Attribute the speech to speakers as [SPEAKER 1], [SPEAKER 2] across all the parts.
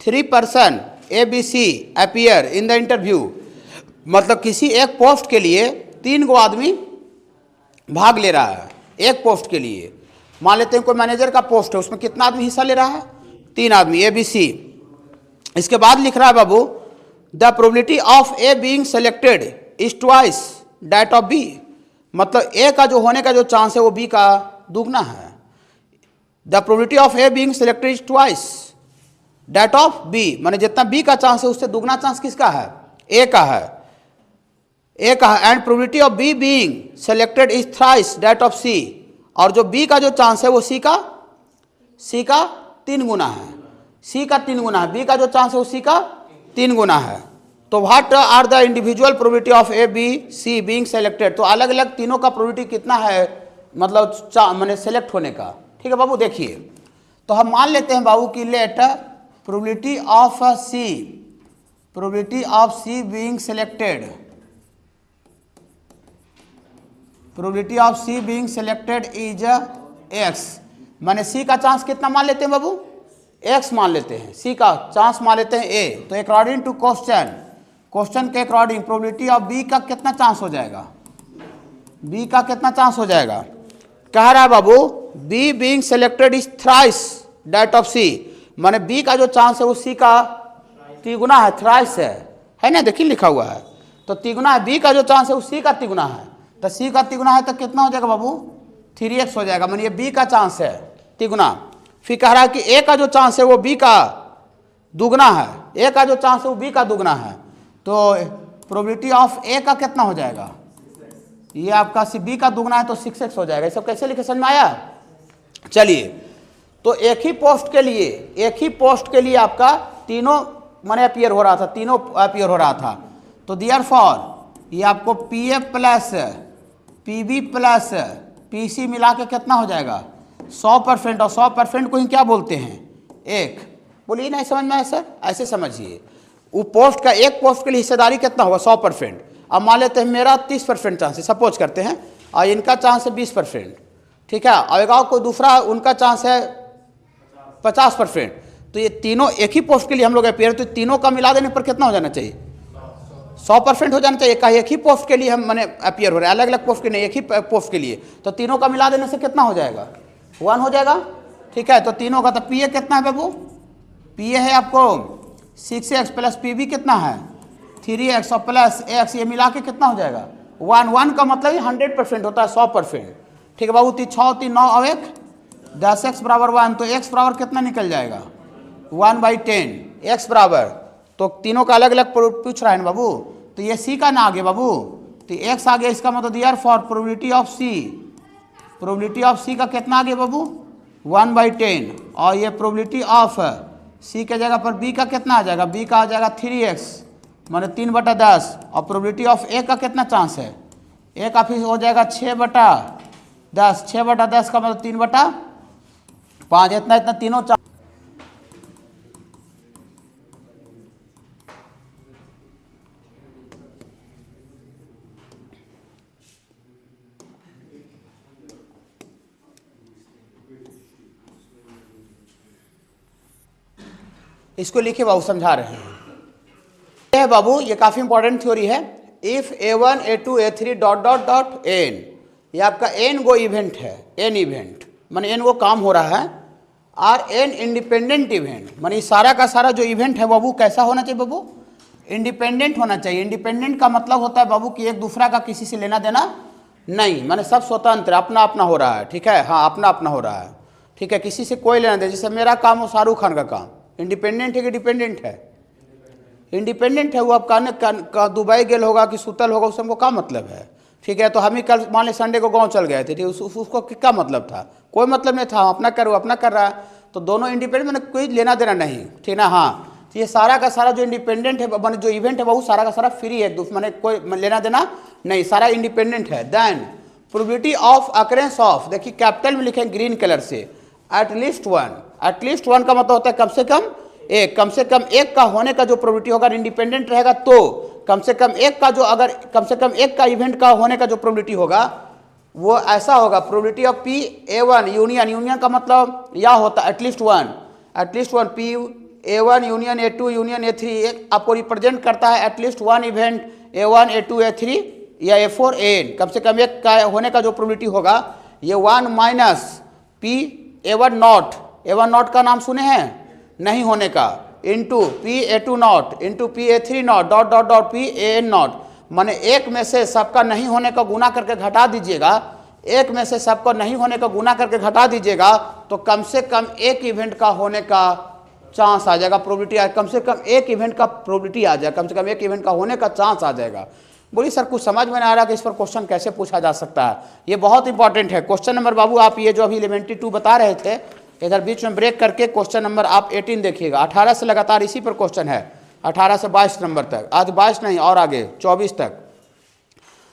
[SPEAKER 1] 3 person ABC appear in the interview, मतलब किसी एक पोस्ट के लिए 3 गो आदमी भाग ले रहा है। एक पोस्ट के लिए मान लेते हैं कोई मैनेजर का पोस्ट है, उसमें कितना आदमी हिस्सा ले रहा है? 3 आदमी ABC। इसके बाद लिख रहा है बाबू, the probability of A being selected is twice that of B, मतलब ए का जो होने का जो चांस है वो बी का दुगना है। The probability of A being selected is twice that of B, माने जितना बी का चांस है उससे दुगना चांस किसका है? ए का है। ए का है। And probability of B being selected is thrice that of C, और जो बी का जो चांस है वो सी का 3 गुना है। सी का 3 गुना है, बी का जो चांस है वो सी का 3 गुना है। तो what are the individual probability of A B C being selected, तो अलग अलग तीनों का प्रोबेबिलिटी कितना है, मतलब मैंने सेलेक्ट होने का। ठीक है बाबू, देखिए तो हम मान लेते हैं बाबू की let probability of C being selected, probability of C being selected is x, माने सी का चांस कितना मान लेते हैं बाबू? x मान लेते हैं, सी का चांस मान लेते हैं a। तो अकॉर्डिंग टू क्वेश्चन के अकॉर्डिंग प्रोबेबिलिटी ऑफ b का कितना चांस हो जाएगा? b का कितना चांस हो जाएगा? कह रहा है बाबू b being selected is thrice that of c, माने b का जो चांस है वो c का 3 गुना है, थ्राइस है ना, देखिए लिखा हुआ है। तो 3 गुना है, b का जो चांस है वो c का 3 गुना है, तो c का 3 गुना है तो कितना हो जाएगा बाबू? 3x हो जाएगा, माने ये b का चांस है 3 गुना। फिर कह रहा है कि a का जो चांस है वो b का दुगना है, a का जो चांस है वो b का दुगना है, तो प्रोबेबिलिटी ऑफ a का कितना हो जाएगा? ये आपका b का दुगना है तो 6x हो जाएगा। ये सब कैसे लिखे, समझ में आया? चलिए, तो एक ही पोस्ट के लिए आपका तीनों माने अपीयर हो रहा था, तीनों अपीयर हो रहा था। तो देयरफॉर ये आपको PA plus PB plus PC मिला के कितना हो जाएगा? 100%, और 100% को ही क्या बोलते हैं? 1। बोलिए नहीं समझ में आया सर? ऐसे समझिए, वो पोस्ट का एक पोस्ट के लिए हिस्सेदारी कितना होगा? 100%। अब मान लेते हैं मेरा 30% चांस है, सपोज करते हैं, और इनका चांस है 20%, ठीक है, और कोई दूसरा उनका चांस है 50%। तो ये तीनों एक ही पोस्ट के लिए हम लोग अपीयर, तो तीनों का मिला देने पर कितना हो जाना चाहिए? 100% हो जाना चाहिए। एक ही पोस्ट के लिए हम मैंने अपीयर हो रहे हैं, अलग अलग पोस्ट के नहीं, एक ही पोस्ट के लिए, तो तीनों का मिला देने से कितना हो जाएगा? 1 हो जाएगा। ठीक है, तो तीनों का, तो PA कितना है बाबू? PA है आपको 6x प्लस PB कितना है? 3x और प्लस x, ये मिला के कितना हो जाएगा? 1 का मतलब ही 100% होता है, 100%। ठीक है बाबू, 6 3 9 और 1 10x बराबर 1, तो x बराबर कितना निकल जाएगा? 1/10 x बराबर, तो तीनों का अलग अलग पूछ रहा है ना बाबू, तो ये C का ना आगे बाबू, तो x आ गया, इसका मतलब देयरफॉर प्रोबेबिलिटी ऑफ C का कितना आ गया बाबू? 1/10, और ये प्रोबेबिलिटी ऑफ C के जगह पर B का कितना आ जाएगा? B का आ जाएगा 3x, माने 3/10, और प्रोबेबिलिटी ऑफ A का कितना चांस है? A का फिर हो जाएगा 6/10, 6/10 का मतलब 3/5, इतना तीनों। इसको लिखे बाबू, समझा रहे हैं। ये बाबू ये काफी इंपॉर्टेंट थ्योरी है। If A1 A2 A3 dot dot dot n, ये आपका n गो इवेंट है, n इवेंट माने n गो काम हो रहा है, और n इंडिपेंडेंट इवेंट, माने सारा का सारा जो इवेंट है बाबू कैसा होना चाहिए बाबू? इंडिपेंडेंट होना चाहिए। इंडिपेंडेंट का मतलब होता है बाबू कि एक दूसरा का किसी से लेना देना नहीं, माने सब स्वतंत्र, अपना अपना हो रहा है। ठीक है, हाँ अपना अपना हो रहा है। ठीक है, किसी से कोई लेना दे, जैसे मेरा काम हो शाहरुख खान का काम, इंडिपेंडेंट है कि डिपेंडेंट है? इंडिपेंडेंट है। वो अब का दुबई गेल होगा कि सुतल होगा, उससे हमको क्या मतलब है? ठीक है, तो हम ही कल मान ली संडे को गांव चल गए थे, ठीक, उसको क्या मतलब था? कोई मतलब नहीं था, अपना कर रहा है, तो दोनों इंडिपेंडेंट, मैंने कोई लेना देना नहीं, ठीक ना? हाँ, तो ये सारा का सारा जो इंडिपेंडेंट है, मैंने जो इवेंट है वो सारा का सारा फ्री है, मैंने कोई लेना देना नहीं, सारा इंडिपेंडेंट है। Then probability of occurrence of, देखिए कैपिटल में लिखे ग्रीन कलर से, एटलीस्ट वन का मतलब होता है कम से कम एक का होने का जो प्रोबेबिलिटी होगा, इंडिपेंडेंट रहेगा तो कम से कम एक का जो, अगर कम से कम एक का इवेंट का होने का जो प्रोबेबिलिटी होगा वो ऐसा होगा, प्रोबेबिलिटी ऑफ PA1 यूनियन का मतलब या होता है at least one, A1 union A2 union A3 आपको रिप्रेजेंट करता है at least one event A1 A2 A3 या A4 AN, कम से कम एक का होने का जो प्रोबेबिलिटी होगा ये 1 minus P A1 not, A1 not का नाम सुने हैं, नहीं होने का, into P A2 not into P A3 not dot dot dot P AN not, माने एक में से सबका नहीं होने का गुना करके घटा दीजिएगा, एक में से सबको नहीं होने का गुना करके घटा दीजिएगा तो कम से कम एक इवेंट का होने का चांस आ जाएगा, प्रोबेबिलिटी कम से कम एक इवेंट का प्रोबेबिलिटी आ जाएगा, कम से कम एक इवेंट का होने का चांस आ जाएगा। बोलिए सर कुछ समझ में नहीं आ रहा कि इस पर क्वेश्चन कैसे पूछा जा सकता है, ये बहुत इंपॉर्टेंट है। क्वेश्चन नंबर बाबू आप ये जो अभी एलिमेंट्री 2 बता रहे थे, इधर बीच में ब्रेक करके क्वेश्चन नंबर आप 18 देखिएगा। 18 से लगातार इसी पर क्वेश्चन है, 18 से 22 नंबर तक, आज 22 नहीं और आगे 24 तक,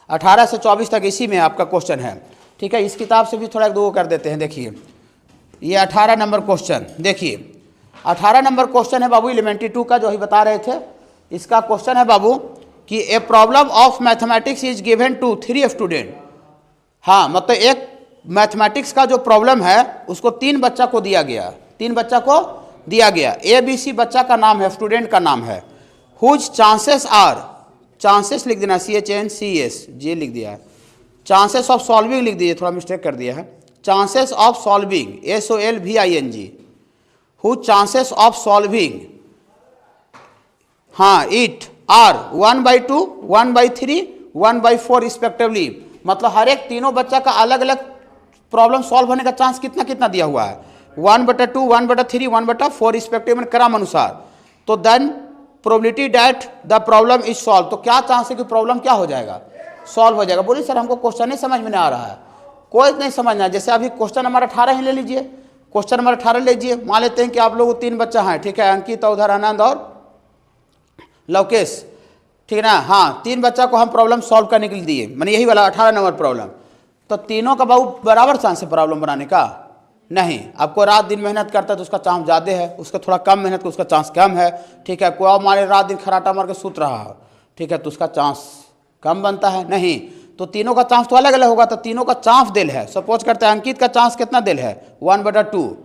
[SPEAKER 1] 18 से 24 तक इसी में आपका क्वेश्चन है। ठीक है, इस किताब से भी थोड़ा एक दो कर देते हैं। देखिए ये 18 नंबर क्वेश्चन, देखिए 18 नंबर क्वेश्चन है बाबू एलिमेंट्री 2 का जो ही बता रहे थे। इसका क्वेश्चन है बाबू कि a problem of mathematics is given to 3 student. हाँ, मतलब एक मैथमेटिक्स का जो प्रॉब्लम है उसको 3 बच्चा को दिया गया, 3 बच्चा को दिया गया। ABC बच्चा का नाम है, स्टूडेंट का नाम है। हुज चांसेस आर, चांसेस लिख देना CHNCES, ये लिख दिया है। चांसेस ऑफ सॉल्विंग लिख दीजिए, थोड़ा मिस्टेक कर दिया है। Chances of solving SOLVING, whose chances of solving, हाँ इट आर 1/2, 1/3, 1/4 रिस्पेक्टिवली। मतलब हर एक तीनों बच्चा का अलग अलग प्रॉब्लम सॉल्व होने का चांस कितना कितना दिया हुआ है, 1/2, 1/3, 1/4 रिस्पेक्टिव क्रम अनुसार। तो then probability that the problem is solve, तो क्या चांस है कि प्रॉब्लम क्या हो जाएगा, सॉल्व हो जाएगा। बोलिए सर हमको क्वेश्चन नहीं समझ में नहीं आ रहा है, कोई नहीं समझना। जैसे अभी क्वेश्चन नंबर 18 ही ले लीजिए, क्वेश्चन नंबर 18 लीजिए। मान लेते हैं कि आप लोग 3 बच्चा हैं, ठीक है, अंकित, उधर आनंद और लवकेश, ठीक है ना। हाँ, 3 बच्चा को हम प्रॉब्लम सॉल्व करने के लिए दिए, मैंने यही वाला 18 नंबर प्रॉब्लम। तो तीनों का बाबू बराबर चांस है प्रॉब्लम बनाने का? नहीं, आपको रात दिन मेहनत करता है तो उसका चांस ज़्यादा है, उसका थोड़ा कम मेहनत तो उसका चांस कम है। ठीक है, कोई और मारे रात दिन खराटा मार के सूत रहा है, ठीक है, तो उसका चांस कम बनता है। नहीं, तो तीनों का चांस तो अलग अलग होगा, तो तीनों का चांस दिल है। सपोज करते हैं अंकित का चांस कितना दिल है, 1/2,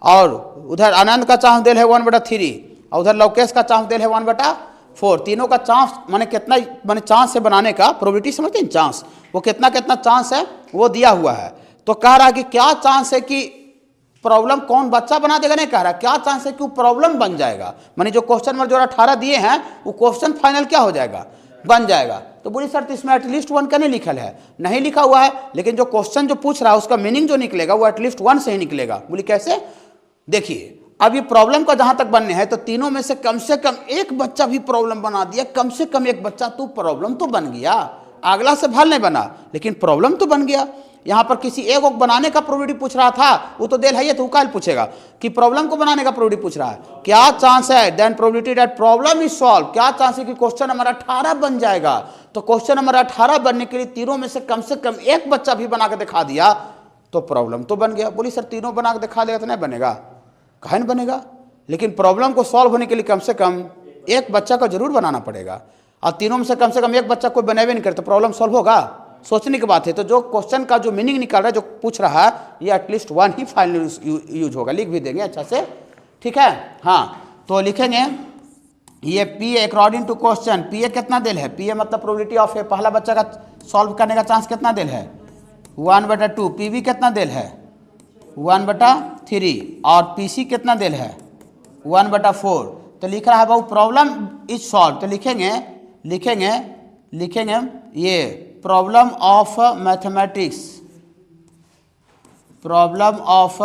[SPEAKER 1] और उधर आनंद का चांस दिल है 1/3, और उधर लवकेश का चांस दिल है 1/4। तीनों का चांस माने कितना, माने चांस से बनाने का प्रोबेबिलिटी समझते हैं, चांस वो कितना कितना चांस है वो दिया हुआ है। तो कह रहा है कि क्या चांस है कि प्रॉब्लम कौन बच्चा बना देगा, नहीं कह रहा क्या चांस है कि वो प्रॉब्लम बन जाएगा। माने जो क्वेश्चन नंबर जो 18 दिए हैं वो क्वेश्चन फाइनल क्या हो जाएगा, बन जाएगा। तो बोली सर तो इसमें एटलीस्ट 1 का नहीं लिखल है, नहीं लिखा हुआ है, लेकिन जो क्वेश्चन जो पूछ रहा है उसका मीनिंग जो निकलेगा वो एटलीस्ट 1 से ही निकलेगा। बोली कैसे, देखिए अब ये प्रॉब्लम का जहां तक बनने है तो तीनों में से कम एक बच्चा भी प्रॉब्लम बना दिया, कम से कम एक बच्चा तो प्रॉब्लम तो बन गया, अगला से भल नहीं बना लेकिन प्रॉब्लम तो बन गया। यहां पर किसी एक को बनाने का प्रोबेबिलिटी पूछ रहा था, वो तो देल है ये, तो कल पूछेगा कि प्रॉब्लम को बनाने का प्रोबेबिलिटी पूछ रहा है, क्या चांस है, then probability that problem is solve, क्या चांस है कि क्वेश्चन नंबर 18 बन जाएगा। तो क्वेश्चन नंबर 18 बनने के लिए तीनों में से कम एक बच्चा भी बना के दिखा दिया तो प्रॉब्लम तो बन गया। बोली सर तीनों बना के दिखा देगा तो नहीं बनेगा, कहीं नहीं बनेगा, लेकिन प्रॉब्लम को सॉल्व होने के लिए कम से कम एक बच्चा को जरूर बनाना पड़ेगा, और तीनों में से कम एक बच्चा कोई बनेबे नहीं करे तो प्रॉब्लम सॉल्व होगा, सोचने की बात है। तो जो क्वेश्चन का जो मीनिंग निकल रहा है, जो पूछ रहा है, ये एटलीस्ट 1 ही फाइनल यूज होगा, लिख भी देंगे अच्छा से, ठीक है। हाँ, तो लिखेंगे ये P according to question, P कितना दिल है, P मतलब प्रोबेबिलिटी ऑफ ए, पहला बच्चा का सॉल्व करने का चांस कितना दिल है, 1/2, PB कितना दिल है 1/3, और PC कितना दिल है 1/4। तो लिख रहा है भाई प्रॉब्लम इज सॉल्व, तो लिखेंगे ये problem of mathematics, problem of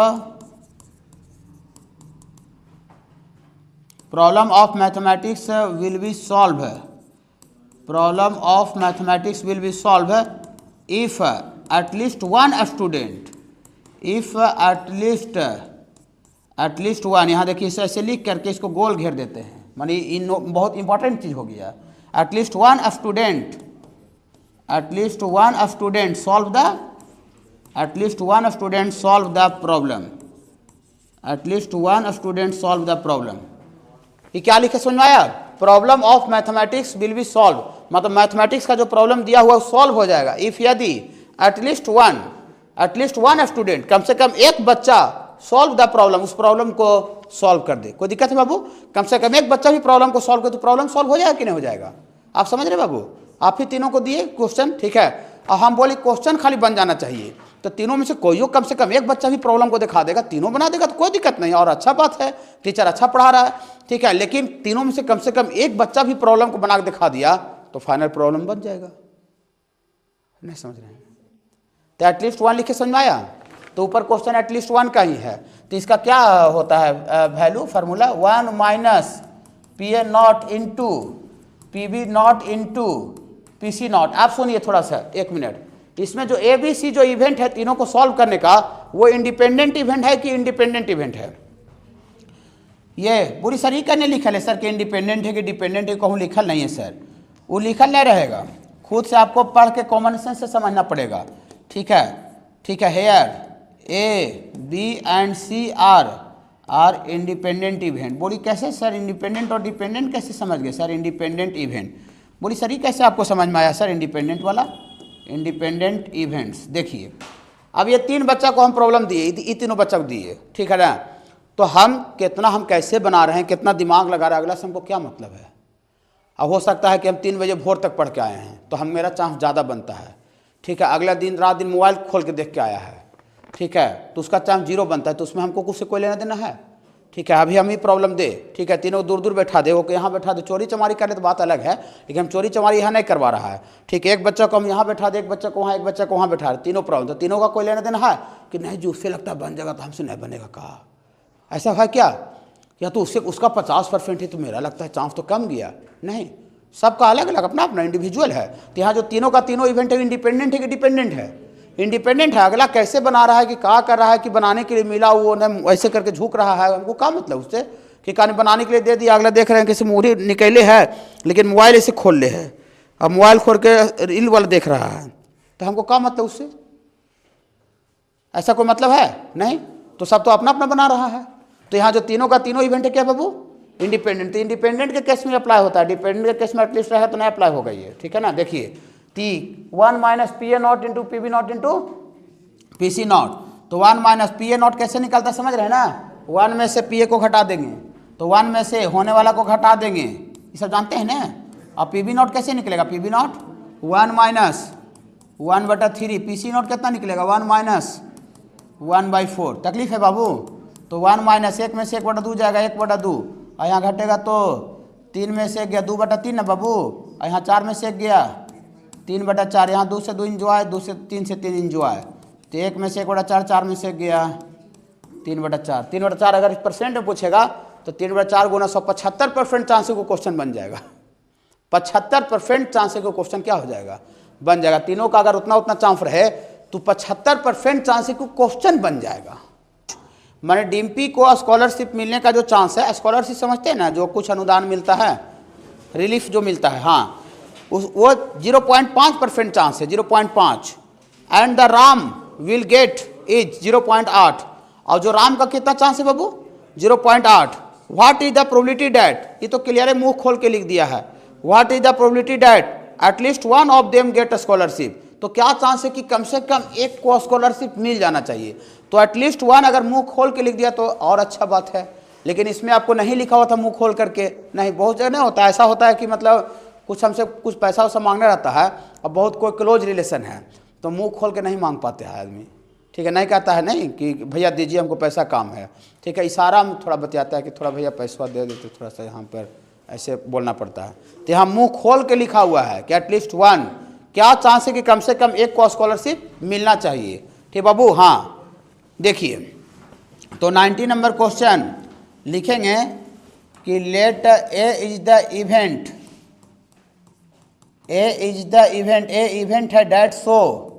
[SPEAKER 1] mathematics will be solve, problem of mathematics will be solve if at least one student, if at least 1, यहाँ देखिए इसे ऐसे लिख करके इसको गोल घेर देते हैं, मानी इन बहुत इंपॉर्टेंट चीज़ हो गया। At least one student solve the, at least one student solve the problem, at least one student solve the problem. ये क्या लिखे समझ में आया, problem of mathematics will be solve, मतलब मैथमेटिक्स का जो प्रॉब्लम दिया हुआ सॉल्व हो जाएगा इफ यदि एटलीस्ट वन स्टूडेंट, कम से कम एक बच्चा सॉल्व द प्रॉब्लम, उस प्रॉब्लम को सॉल्व कर दे। कोई दिक्कत है बाबू? कम से कम एक बच्चा भी प्रॉब्लम को सॉल्व करे तो प्रॉब्लम सॉल्व हो जाएगा कि नहीं हो जाएगा? आप समझ रहे बाबू? आप ही तीनों को दिए क्वेश्चन, ठीक है, और हम बोले क्वेश्चन खाली बन जाना चाहिए, तो तीनों में से कोई कम से कम एक बच्चा भी प्रॉब्लम को दिखा देगा, तीनों बना देगा तो कोई दिक्कत नहीं, और अच्छा बात है, टीचर अच्छा पढ़ा रहा है, ठीक है। लेकिन तीनों में से कम एक बच्चा भी प्रॉब्लम को बना के दिखा दिया तो फाइनल प्रॉब्लम बन जाएगा। नहीं समझ रहे हैं? तो एटलीस्ट वन लिखे, समझ में आया? तो ऊपर क्वेश्चन एटलीस्ट वन का ही है, तो इसका क्या होता है value formula? 1 minus P A not into P B not into P C not. आप सुनिए थोड़ा सा, एक मिनट, इसमें जो ए बी सी जो इवेंट है तीनों को सॉल्व करने का, वो इंडिपेंडेंट इवेंट है कि इंडिपेंडेंट इवेंट है? ये बुरी सर ही करने लिखल है सर कि इंडिपेंडेंट है कि डिपेंडेंट है, कहूँ लिखल नहीं है सर, वो लिखल नहीं रहेगा, खुद से आपको पढ़ के कॉमन सेंस से समझना पड़ेगा, ठीक है, ठीक है। Here A B and C are independent event. बोली कैसे सर इंडिपेंडेंट और डिपेंडेंट कैसे समझ गए सर? इंडिपेंडेंट इवेंट, बोली सर ये कैसे आपको समझ में आया सर इंडिपेंडेंट वाला? इंडिपेंडेंट इवेंट्स, देखिए अब ये तीन बच्चा को हम प्रॉब्लम दिए, ये तीनों बच्चा को दिए, ठीक है ना, तो हम कैसे बना रहे हैं, कितना दिमाग लगा रहे हैं, अगला से हमको क्या मतलब है? अब हो सकता है कि हम 3 बजे भोर तक पढ़ के आए हैं तो हम मेरा चांस ज़्यादा बनता है, ठीक है। अगला दिन रात दिन मोबाइल खोल के देख के आया है, ठीक है, तो उसका चांस 0 बनता है, तो उसमें हमको कुछ से कोई लेना देना है, ठीक है। अभी हम ही प्रॉब्लम दे, ठीक है, तीनों दूर दूर बैठा दे, वो यहाँ बैठा दे, चोरी चमारी करे तो बात अलग है, लेकिन हम चोरी चमारी यहाँ नहीं करवा रहा है, ठीक है। एक बच्चा को हम यहाँ बैठा दे, एक बच्चा को वहाँ, एक बच्चा को वहाँ बैठा दे, तीनों प्रॉब्लम, तो तीनों का कोई लेना देना है कि नहीं? जो उससे लगता है बन जाएगा तो हमसे नहीं बनेगा, कहा ऐसा है क्या? या तो उससे उसका 50% है तो मेरा लगता है चांस तो कम गया, नहीं, सबका अलग अलग अपना अपना इंडिविजुअल है। तो यहाँ जो तीनों का तीनों इवेंट है इंडिपेंडेंट है कि डिपेंडेंट है? इंडिपेंडेंट है। अगला कैसे बना रहा है कि क्या कर रहा है कि बनाने के लिए मिला, वो न ऐसे करके झुक रहा है, हमको क्या मतलब उससे कि कहानी बनाने के लिए दे दिया, अगला देख रहे हैं कैसे मूढ़ी निकले है लेकिन मोबाइल ऐसे खोल ले है, अब मोबाइल खोल के रील वाला देख रहा है, तो हमको क्या मतलब उससे? ऐसा कोई मतलब है नहीं, तो सब तो अपना अपना बना रहा है। तो यहाँ जो तीनों का तीनों इवेंट है क्या बाबू? इंडिपेंडेंट। तो इंडिपेंडेंट के केस में अप्लाई होता है, डिपेंडेंट के केस में एटलीस्ट रहे तो नहीं अप्लाई होगा ये, ठीक है ना। देखिए 1 minus P A not into P B not into P C not, तो 1 माइनस पी ए नॉट कैसे निकलता समझ रहे हैं ना? 1 में से पी ए को घटा देंगे तो 1 में से होने वाला को घटा देंगे, ये सब जानते हैं ना। अब पी बी नॉट कैसे निकलेगा? P B not 1 minus 1/3, P C not कितना निकलेगा? 1 माइनस 1/4। तकलीफ है बाबू? तो 1 माइनस 1 में से 1/2 जाएगा, 1/2, और यहाँ घटेगा तो 3 में से 1 गया, 2/3 ना बाबू, और यहाँ 4 में से 1 गया, 3/4, यहाँ 2 से 2 इंजॉय, 2 से 3 से 3 इंजॉय, तो 1 में से 1/4, 4 में से 1 गया, 3/4। 3/4 अगर परसेंट में पूछेगा तो 3/4 गुना 100, 75% चांस को क्वेश्चन बन जाएगा, 75% चांस को क्वेश्चन क्या हो जाएगा? बन जाएगा। तीनों का अगर उतना चांस रहे तो 75% चांस को क्वेश्चन बन जाएगा। माने डिम्पी को स्कॉलरशिप मिलने का जो चांस है, स्कॉलरशिप समझते हैं ना, जो कुछ अनुदान मिलता है, रिलीफ जो मिलता है, हाँ, वो 0.5% चांस है, 0.5, and the Ram will get is 0.8, और जो राम का कितना चांस है बाबू? 0.8। What is the probability that, ये तो क्लियर है, मुंह खोल के लिख दिया है, what is the probability that at least one of them get scholarship, तो क्या चांस है कि कम से कम एक को स्कॉलरशिप मिल जाना चाहिए? तो एटलीस्ट 1 अगर मुंह खोल के लिख दिया तो और अच्छा बात है, लेकिन इसमें आपको नहीं लिखा हुआ था मुंह खोल करके, नहीं, बहुत जगह नहीं होता है, ऐसा होता है कि मतलब कुछ हमसे कुछ पैसा वैसा मांगना रहता है, और बहुत कोई क्लोज रिलेशन है तो मुंह खोल के नहीं मांग पाते हैं आदमी, ठीक है, नहीं कहता है नहीं कि भैया दीजिए हमको पैसा काम है, ठीक है, इशारा में थोड़ा बतियाता है कि थोड़ा भैया पैसा दे देते, थोड़ा सा यहाँ पर ऐसे बोलना पड़ता है। तो यहाँ मुंह खोल के लिखा हुआ है कि एटलीस्ट 1, क्या चांस है कि कम से कम एक को स्कॉलरशिप मिलना चाहिए, ठीक बाबू। हाँ देखिए, तो 90 नंबर क्वेश्चन लिखेंगे कि let A is the event, A is the event, A event है that so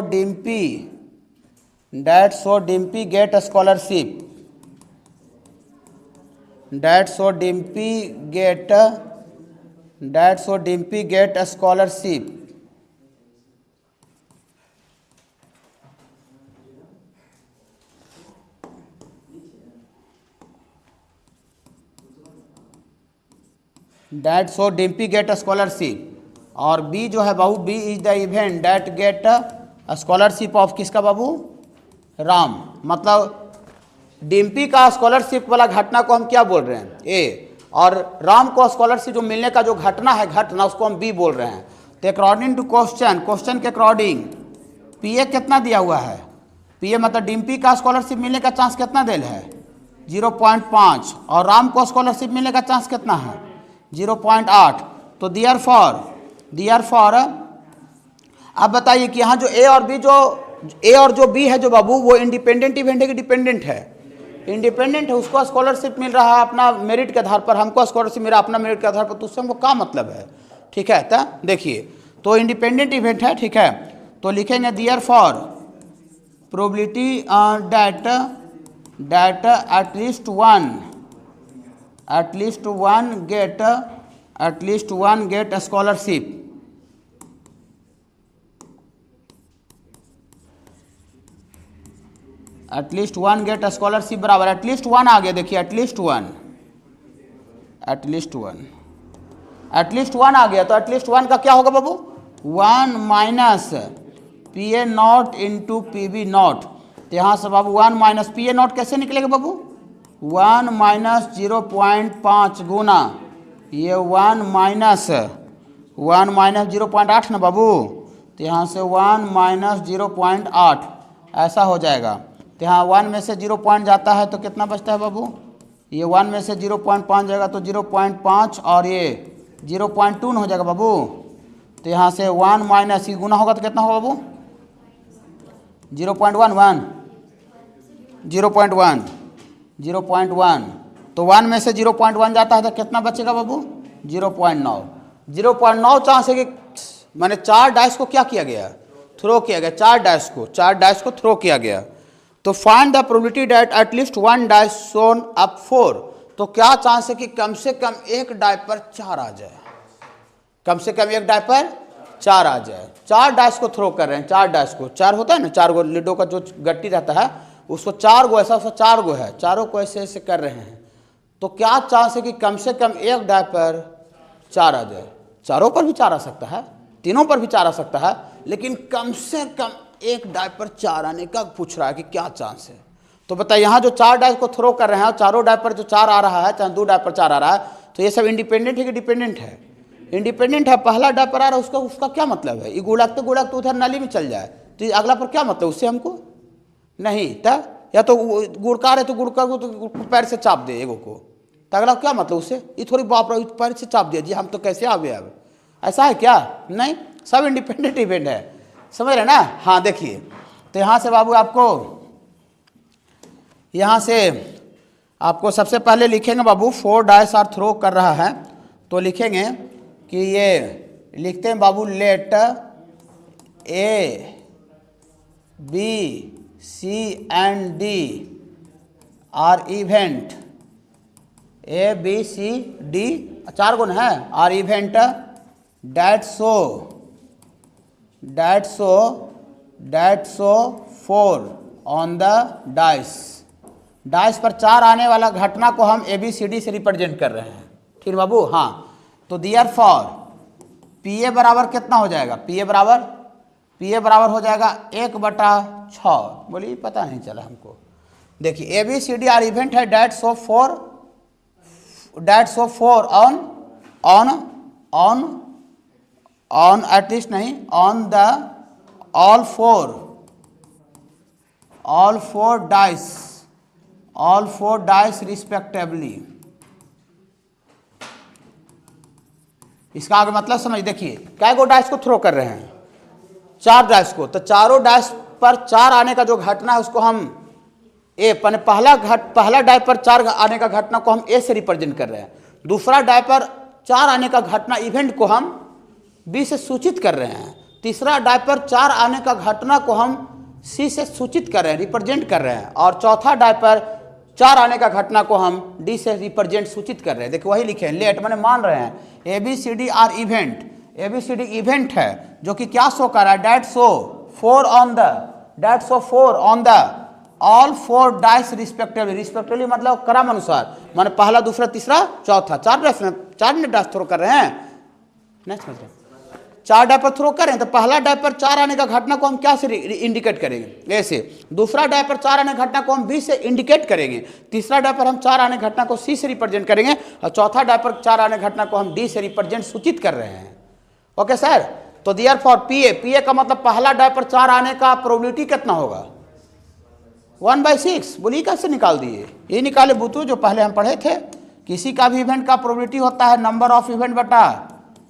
[SPEAKER 1] Dimpy get scholarship, that so Dimpy get scholarship, that so Dimpy get scholarship, और बी जो है बाबू, B is the event that get scholarship of किसका बाबू, राम, मतलब डिम्पी का scholarship वाला घटना को हम क्या बोल रहे हैं, ए, और राम को स्कॉलरशिप जो मिलने का जो घटना है, घटना, उसको हम बी बोल रहे हैं। तो अकॉर्डिंग टू क्वेश्चन, क्वेश्चन के अकॉर्डिंग पीए कितना दिया हुआ है, पीए मतलब डिम्पी का स्कॉलरशिप मिलने का चांस कितना देल है, 0.5, और राम को स्कॉलरशिप मिलने का चांस कितना है, 0.8। तो दियर फॉर अब बताइए कि यहाँ जो ए और बी, जो ए और जो बी है जो बाबू, वो इंडिपेंडेंट इवेंट है कि डिपेंडेंट है, इंडिपेंडेंट है। उसको स्कॉलरशिप मिल रहा है अपना मेरिट के आधार पर, हमको स्कॉलरशिप मिला अपना मेरिट के आधार पर, तो उससे हमको क्या मतलब है, ठीक है। तो देखिए, तो इंडिपेंडेंट इवेंट है, ठीक है। तो लिखेंगे therefore probability that at least one get scholarship, at least one get scholarship बराबर, एटलीस्ट वन आ गया, देखिए एटलीस्ट वन आ गया। तो एटलीस्ट वन का क्या होगा बाबू, 1 minus P A not into P B not. तो यहाँ से बाबू 1 माइनस पी ए नॉट कैसे निकलेगा बाबू, 1 माइनस 0.5 गुना ये 1 माइनस 0.8 ना बाबू। तो यहाँ से 1 माइनस 0.8 ऐसा हो जाएगा। तो यहाँ 1 में से 0 पॉइंट जाता है तो कितना बचता है बाबू, ये 1 में से 0.5 जाएगा तो 0.5 और ये 0.2 हो जाएगा बाबू। तो यहाँ से 1 माइनस ही गुना होगा तो कितना होगा बाबू, 0.1 तो 1 में से 0.1 जाता है तो कितना बचेगा बाबू, 0.9 चांस है कि मैंने 4 डाइस को क्या किया गया, थ्रो किया गया, 4 डाइस को थ्रो किया गया। तो find the probability that at least 1 dice shown up 4। तो क्या चांस है कि कम से कम एक डाई पर 4 आ जाए, कम से कम एक डाई पर 4 आ जाए। 4 डाइस को थ्रो कर रहे हैं, 4 डाइस को, 4 होता है ना, 4 गो लूडो का जो गट्टी रहता है उसको 4 गो ऐसा, उसको 4 गो है, चारों को ऐसे ऐसे कर रहे हैं। तो क्या चांस है कि कम से कम एक डाई पर 4 आ जाए। चारों पर भी 4 आ सकता है, तीनों पर भी 4 आ सकता है, लेकिन कम से कम एक डाई पर 4 आने का पूछ रहा है कि क्या चांस है। तो बताइए, यहाँ जो 4 डाई को थ्रो कर रहे हैं और चारों डाई पर जो 4 आ रहा है, चाहे 2 डाई पर 4 आ रहा है, तो ये सब इंडिपेंडेंट है कि डिपेंडेंट है, इंडिपेंडेंट है। पहला डाई पर आ रहा है उसका क्या मतलब है, ये गुड़कते उधर नाली में चल जाए तो अगला पर क्या मतलब, उससे हमको नहीं था, या तो गुड़का रहे तो गुड़का को तो पैर से चाप दे एगो को, तो अगला क्या मतलब उससे, ये थोड़ी बाप रे पैर से चाप दिया जी हम तो कैसे आ गए, अब ऐसा है क्या, नहीं, सब इंडिपेंडेंट इवेंट है, समझ रहे ना। हाँ देखिए, तो यहाँ से बाबू आपको सबसे पहले लिखेंगे बाबू 4 डाइस आर थ्रो कर रहा है, तो लिखेंगे कि ये लिखते हैं बाबू, let A B C and D are event, A B C D 4 गुण है, are event that so 4 on the dice पर 4 आने वाला घटना को हम ए बी सी डी से रिप्रेजेंट कर रहे हैं, ठीक बाबू। हाँ, तो दियर फॉर पी ए बराबर कितना हो जाएगा, पी ए बराबर हो जाएगा 1/6। बोलिए पता नहीं चला हमको। देखिए A B C D are event है डेट सो 4 ऑन एटलीस्ट नहीं, on the all four dice respectively. इसका आगे मतलब समझ, देखिए क्या गो डाइस को थ्रो कर रहे हैं, 4 डाइस को, तो चारों डाइस पर 4 आने का जो घटना है उसको हम ए, पहला डाई पर 4 आने का घटना को हम ए से रिप्रेजेंट कर रहे हैं, दूसरा डाई पर 4 आने का घटना इवेंट को हम बी से सूचित कर रहे हैं, तीसरा डाई पर 4 आने का घटना को हम सी से सूचित कर रहे हैं, रिप्रेजेंट कर रहे हैं, और चौथा डाई पर 4 आने का घटना को हम डी से रिप्रेजेंट सूचित कर रहे हैं। देखिए वही लिखे हैं, लेट मैंने मान रहे हैं A B C D are event, A B C D event है जो कि क्या शो कर रहा है, that so 4 on the all 4 dice respectively मतलब क्रम अनुसार, माने पहला दूसरा तीसरा चौथा 4 ने डाइस थ्रो कर रहे हैं, नहीं समझ रहे, 4 डायपर थ्रो करें तो पहला डायपर 4 आने का घटना को हम क्या से इंडिकेट करेंगे, ए से। दूसरा डायपर 4 आने घटना को हम बी से इंडिकेट करेंगे। तीसरा डायपर हम 4 आने घटना को सी से रिप्रेजेंट करेंगे और चौथा डायपर 4 आने घटना को हम डी से रिप्रेजेंट सूचित कर रहे हैं। ओके सर, तो देयरफॉर पीए का मतलब पहला डायपर 4 आने का प्रोबेबिलिटी कितना होगा, 1/6। बोलिए कैसे निकाल दिए, ये निकाले बूतू जो पहले हम पढ़े थे। किसी का भी इवेंट का प्रोबेबिलिटी होता है नंबर ऑफ इवेंट बटा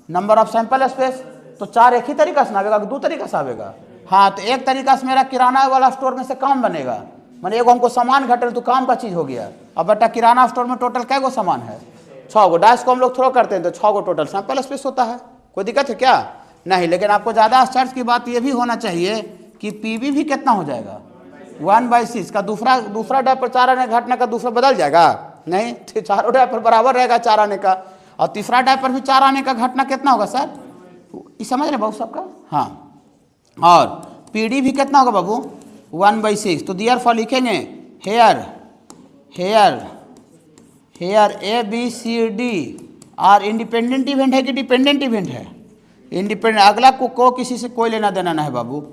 [SPEAKER 1] नंबर ऑफ सैंपल स्पेस। तो 4 एक ही तरीका से आवेगा, 2 तरीका से आवेगा। हाँ, तो एक तरीका से मेरा किराना वाला स्टोर में से काम बनेगा, मैंने एगो हमको सामान घटे तो काम का चीज़ हो गया। अब बेटा किराना स्टोर में टोटल कै गो सामान है, 6 गो। डाइस को हम लोग थ्रो करते हैं तो 6 गो टोटल सैंपल स्पेस होता है। कोई दिक्कत है क्या, नहीं। लेकिन आपको ज़्यादा आश्चर्य की बात ये भी होना चाहिए कि पीबी भी कितना हो जाएगा, 1/6 का। दूसरा डायपर 4 आने घटना का दूसरा बदल जाएगा, नहीं। तो चारों डायपर बराबर रहेगा 4 आने का। और तीसरा डायपर भी 4 आने का घटना कितना होगा सर, ये समझ रहे बाबू सबका। हाँ, और पीडी भी कितना होगा बाबू, 1/6। तो देयरफॉर लिखेंगे here A B C D are independent event है कि डिपेंडेंट इवेंट है, इंडिपेंडेंट। अगला को किसी से कोई लेना देना ना है बाबू,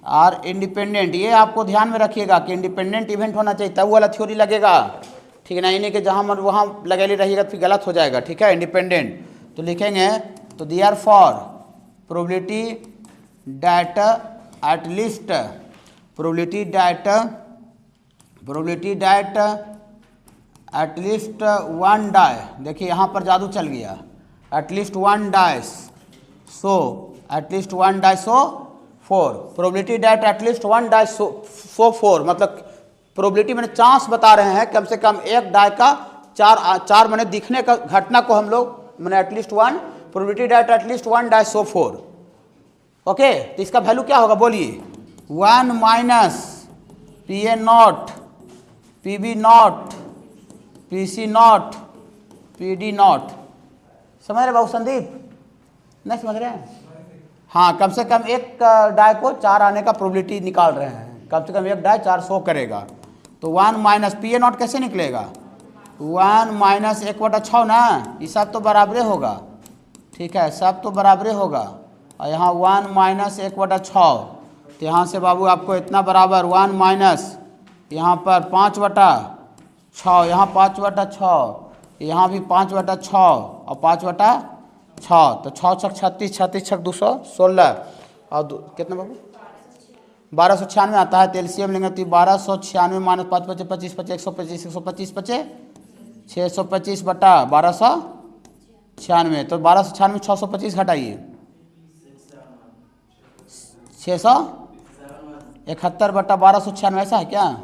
[SPEAKER 1] आर इंडिपेंडेंट। ये आपको ध्यान में रखिएगा कि इंडिपेंडेंट इवेंट होना चाहिए, तब वाला थ्योरी लगेगा, ठीक है ना। इन्हीं के जहाँ मन वहाँ लगेली रहिएगा तो फिर गलत हो जाएगा, ठीक है। इंडिपेंडेंट तो लिखेंगे, तो therefore probability that at least one die, देखिए यहाँ पर जादू चल गया, at least one die show 4। Probability that at least one die show 4, मतलब प्रोबेबिलिटी मैंने चांस बता रहे हैं कम से कम एक डाई का 4 मैंने दिखने का घटना को हम लोग मैंने at least 1, probability that at least 1 die show 4। Okay, तो इसका वैल्यू क्या होगा बोलिए, 1 minus PA not, PB not, PC not, PD not. समझ रहे बाबू संदीप, नहीं समझ रहे हैं। हाँ, कम से कम एक डाई को 4 आने का प्रोबेबिलिटी निकाल रहे हैं, कम से कम एक डाई 4 शो करेगा। तो 1 माइनस PA नॉट कैसे निकलेगा, 1 माइनस 1/6 ना, ये सब तो बराबरे होगा, ठीक है, सब तो बराबरे होगा। और यहाँ 1 माइनस 1/6, तो यहाँ से बाबू आपको इतना बराबर 1 माइनस यहाँ पर 5/6, यहाँ 5/6, यहाँ भी 5/6 और 5/6, तो 6 छक 36, 36 छक 216 और कितना बाबू 1296 आता है। तो एलसीएम लेंगे तो 1296 माइनस 5 × 25 = 125, 125 × 625 बटा 1296, तो 1296 625 घटाइए 671 बटा 1296, ऐसा है क्या,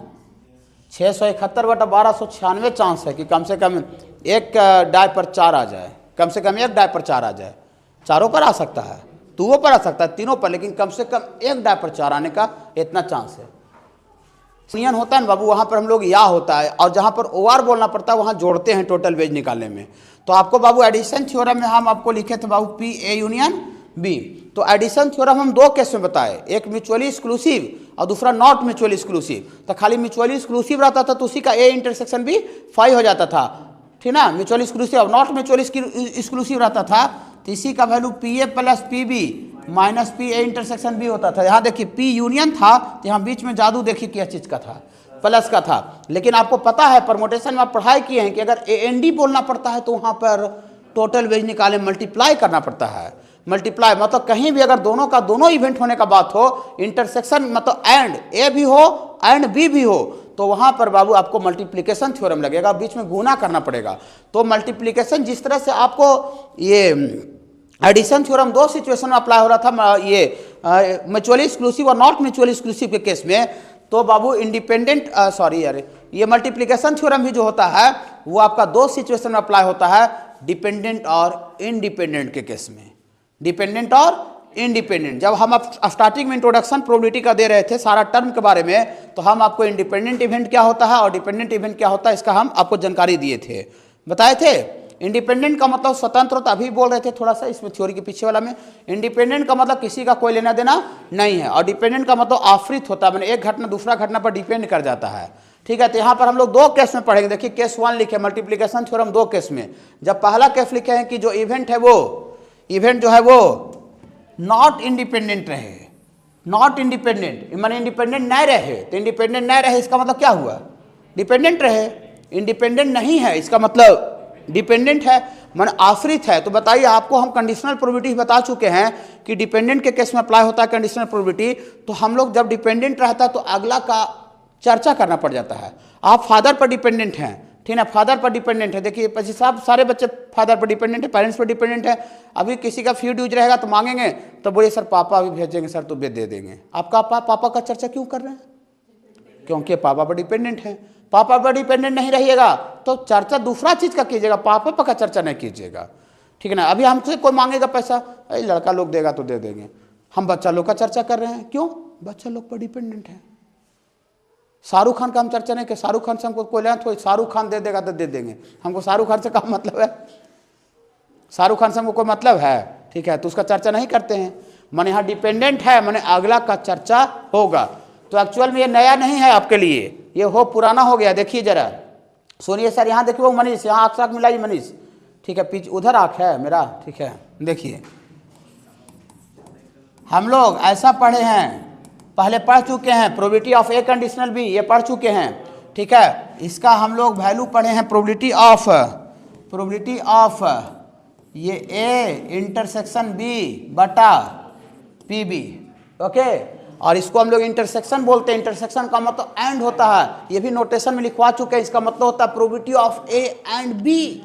[SPEAKER 1] 671 बटा 1296 चांस है कि कम से कम एक डाई पर 4 आ जाए, कम से कम एक डाई पर 4 आ जाए। चारों पर आ सकता है, दोनों पर आ सकता है, तीनों पर, लेकिन कम से कम एक डाई पर 4 आने का इतना चांस है। यूनियन होता है ना बाबू, वहाँ पर हम लोग या होता है, और जहाँ पर OR बोलना पड़ता है वहाँ जोड़ते हैं टोटल वेज निकालने में। तो आपको बाबू एडिशन थ्योरम में हम आपको लिखे थे बाबू PA यूनियन B। तो एडिशन थ्योरम हम 2 केस में बताए, एक म्यूचुअली एक्सक्लूसिव और दूसरा नॉट म्यूचुअली एक्सक्लूसिव। तो खाली म्यूचुअली एक्सक्लूसिव रहता था तो उसी का A इंटरसेक्शन भी 5 हो जाता था, ठीक ना। म्यूचुअली एक्सक्लूसिव और नॉट म्यूचुअली एक्सक्लूसिव रहता था तो इसी का value PA + PB minus PA intersection B होता था। यहाँ देखिए P यूनियन था तो यहाँ बीच में जादू देखिए क्या चीज़ का था, प्लस का था। लेकिन आपको पता है परमोटेशन में आप पढ़ाई किए हैं कि अगर AND बोलना पड़ता है तो वहाँ पर टोटल वेज निकाले मल्टीप्लाई करना पड़ता है। मल्टीप्लाई मतलब कहीं भी अगर दोनों का दोनों इवेंट होने का बात हो, इंटरसेक्शन मतलब एंड A भी हो एंड B भी हो, तो वहाँ पर बाबू आपको मल्टीप्लिकेशन थ्योरम लगेगा, बीच में गुना करना पड़ेगा। तो मल्टीप्लिकेशन जिस तरह से आपको ये एडिशन थ्योरम 2 सिचुएशन में अप्लाई हो रहा था, ये म्यूचुअली एक्सक्लूसिव और नॉट म्यूचुअली एक्सक्लूसिव के केस में, तो बाबू ये मल्टीप्लिकेशन थ्योरम भी जो होता है वो आपका 2 सिचुएशन में अप्लाई होता है, डिपेंडेंट और इंडिपेंडेंट के केस में। डिपेंडेंट और इंडिपेंडेंट, जब हम आप स्टार्टिंग में इंट्रोडक्शन प्रोबेबिलिटी का दे रहे थे सारा टर्म के बारे में, तो हम आपको इंडिपेंडेंट इवेंट क्या होता है और डिपेंडेंट इवेंट क्या होता है इसका हम आपको जानकारी दिए थे, बताए थे। इंडिपेंडेंट का मतलब स्वतंत्र होता, अभी बोल रहे थे थोड़ा सा इसमें थ्योरी के पीछे वाला में। इंडिपेंडेंट का मतलब किसी का कोई लेना देना नहीं है, और डिपेंडेंट का मतलब आश्रित होता है, मैंने एक घटना दूसरा घटना पर डिपेंड कर जाता है, ठीक है। तो यहाँ पर हम लोग 2 केस में पढ़ेंगे। देखिए केस 1 लिखे मल्टीप्लिकेशन थ्योरम 2 केस में। जब पहला केस लिखे हैं कि जो इवेंट है वो इवेंट जो है वो नॉट इंडिपेंडेंट रहे, नॉट इंडिपेंडेंट माने इंडिपेंडेंट नहीं रहे, तो इंडिपेंडेंट नहीं रहे इसका मतलब क्या हुआ, डिपेंडेंट रहे। इंडिपेंडेंट नहीं है इसका मतलब डिपेंडेंट है, माने आश्रित है। तो बताइए, आपको हम कंडीशनल प्रोबेबिलिटी बता चुके हैं कि डिपेंडेंट के केस में अप्लाई होता है कंडीशनल प्रोबेबिलिटी। तो हम लोग जब डिपेंडेंट रहता है तो अगला का चर्चा करना पड़ जाता है। आप फादर पर डिपेंडेंट हैं, ठीक है, फादर पर डिपेंडेंट है। देखिए पच्चीस साहब सारे बच्चे फादर पर डिपेंडेंट है, पेरेंट्स पर डिपेंडेंट है। अभी किसी का फीड यूज रहेगा तो मांगेंगे, तो बोलिए सर पापा अभी भेजेंगे सर तो दे देंगे। आपका पापा का चर्चा क्यों कर रहे हैं, क्योंकि पापा पर डिपेंडेंट है। पापा पर डिपेंडेंट नहीं रहिएगा तो चर्चा दूसरा चीज का कीजिएगा, पापा पर का चर्चा नहीं कीजिएगा, ठीक है ना। अभी हमसे कोई मांगेगा पैसा, अरे लड़का लोग देगा तो दे देंगे, हम बच्चा लोग का चर्चा कर रहे हैं, क्यों, बच्चा लोग पर डिपेंडेंट है। शाहरुख खान का हम चर्चा नहीं कि शाहरुख खान से हमको कोई लेना तो शाहरुख खान दे देगा तो दे देंगे, हमको शाहरुख खान से क्या मतलब है, शाहरुख खान से हमको कोई मतलब है, ठीक है, तो उसका चर्चा नहीं करते हैं। माने यहाँ डिपेंडेंट है, माने अगला का चर्चा होगा। तो एक्चुअल में ये नया नहीं है आपके लिए, ये हो पुराना हो गया। देखिए जरा, सुनिए सर, यहाँ देखिए वो मनीष, यहाँ आँख साख मिलाइए मनीष, ठीक है, पीछे उधर आँख है मेरा, ठीक है। देखिए हम लोग ऐसा पढ़े हैं, पहले पढ़ चुके हैं probability of A conditional B, ये पढ़ चुके हैं, ठीक है। इसका हम लोग वैल्यू पढ़े हैं प्रोबेबिलिटी ऑफ ये ए इंटरसेक्शन बी बटा पी बी, ओके। और इसको हम लोग इंटरसेक्शन बोलते हैं। इंटरसेक्शन का मतलब एंड होता है, ये भी नोटेशन में लिखवा चुके हैं। इसका मतलब होता है probability of A and B,